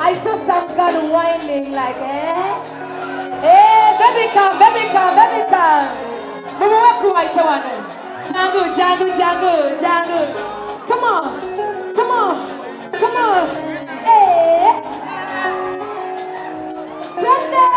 I saw some girl whining like, Hey, baby come, baby come, baby come. Mama waku waitawano. Jangu, jangu, jangu, jangu. Come on, come on, come on. Hey. Sunday.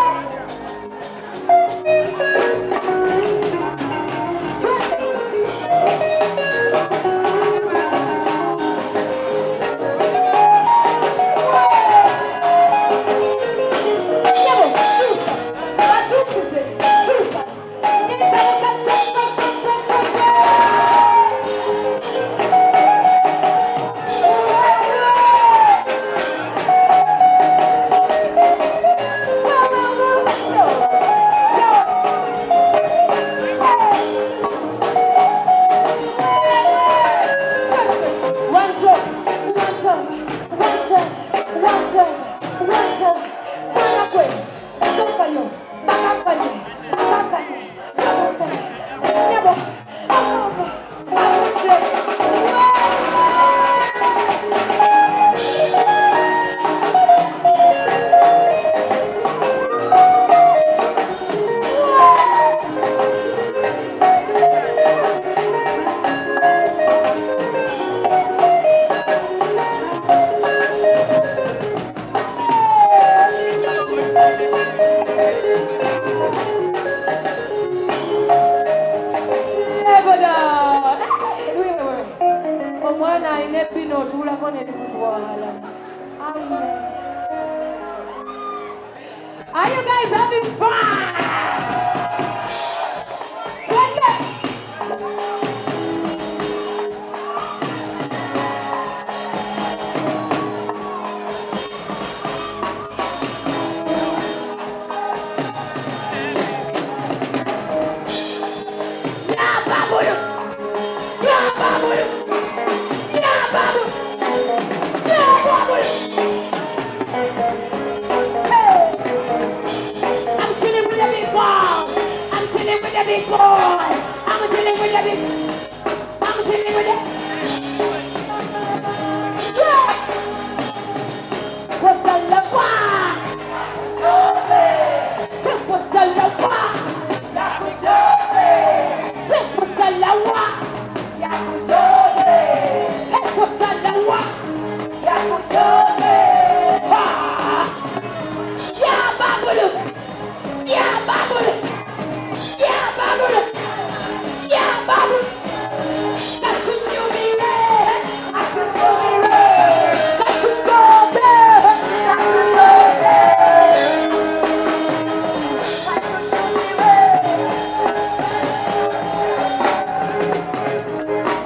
Are you guys having fun? Check it! Yeah, babu! Yeah, babu! Yeah, babu! Yeah, babu! I'm chilling with the big boy. I'm chilling with the big boy. I'm chilling with the big. I'm chilling with the. What's the love? What's the love? What's the love? Yeah, babu! Yeah, babu! Yeah, babu! Yeah, babu! Got to do me red! Got to do me red! Got to do me red! Got to do me red!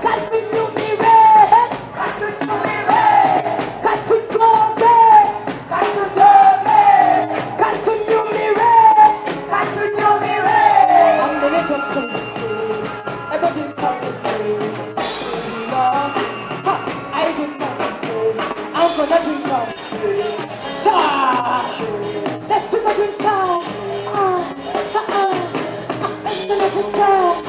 Got to do me red! Got to do me red! Got to do me red! Got to do me! Got to do me! Got to do me red! Got to do me red! I'm the little prince. Everything comes to stay. I did not stay. I'm gonna drink up. Let's do a drink time. Let's do a drink time.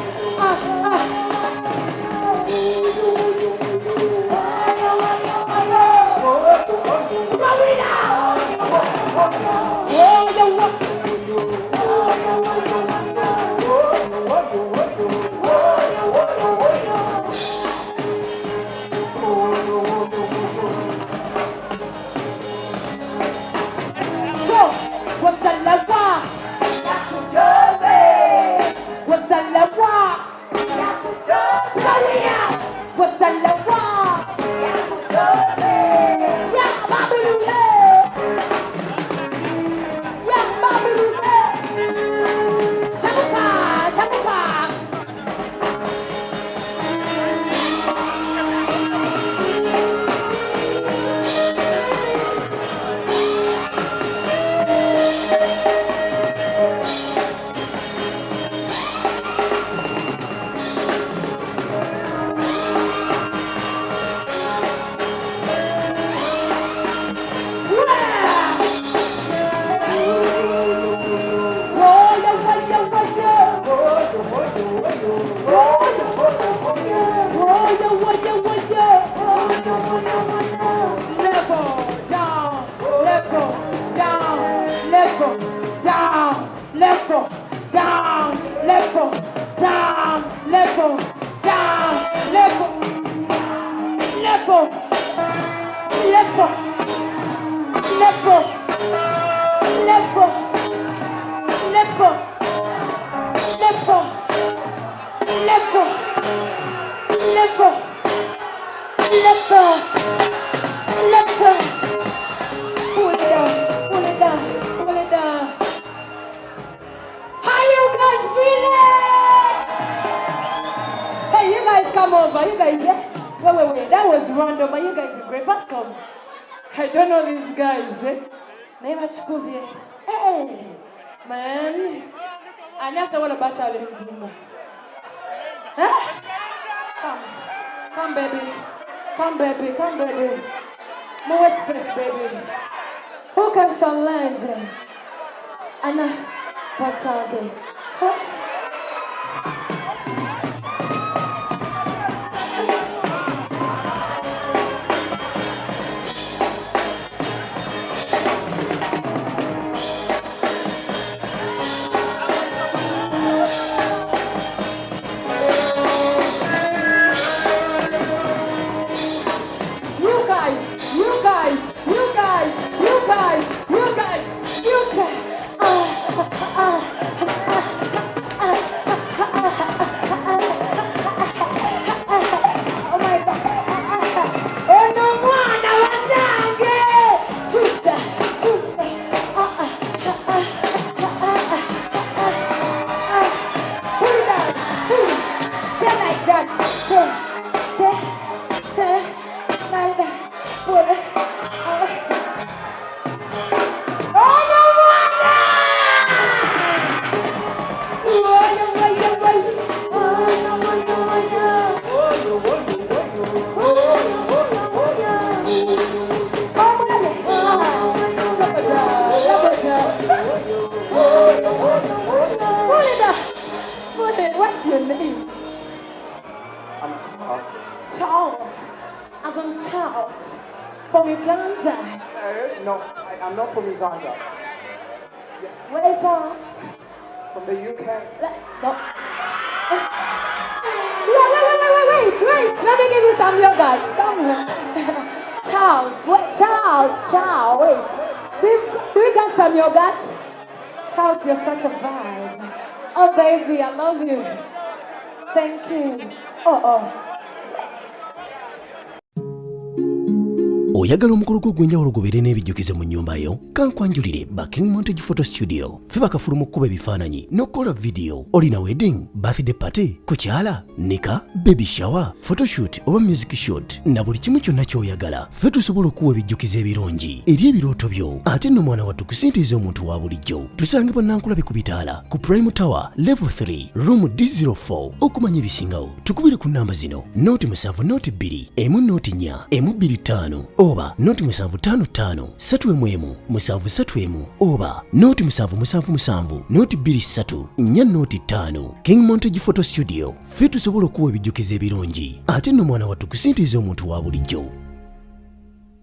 Come over, you guys. Wait. That was random, but you guys are great. First come. I don't know these guys. Name Tujooge. Hey, man. And after what about Charlie? Huh? Come, baby. More space, baby. Who can challenge? Anna, what's okay? Huh? What's your name? I'm Charles. Charles. As in Charles. From Uganda. No, I'm not from Uganda. Yeah. Where are you from? From the UK. No. Wait. Let me give you some yogurt. Come here. Charles. Wait, Charles. Wait. Do you got some yogurt? Charles, you're such a vibe. Oh, baby, I love you. Thank you. Oyagala omukulu gw'enjawulo gubeere n'ebijjukizo mu nnyumba yo kankwanjulire ba King Montage Photo Studio ffe bakafuluma okukuba ebifaananyi n'okukola video. Olina wedding, birthday party, kukyala, nika, baby shower, photoshoot oba music shoot na buli kimu kyonna ky'oyagala ffe tusobola okuwa ebijjukizo ebirungi eri ebirooto byo ate nno mwana wattu kusintiiza omuntu wa bulijjo. Tusange Bannankulabe ku Bitaala ku Prime Tower Level 3 Room D04. Okumanya ebisingawo tukubire ku nnamba zino: 0702 104 125 oba 0755 311 731 oba 0777 223 405. King Montage Photo Studio ffe tusobola okuwa ebijjukizo ebirungi ate nno mwana wattu kusintiiza omuntu wa bulijjo.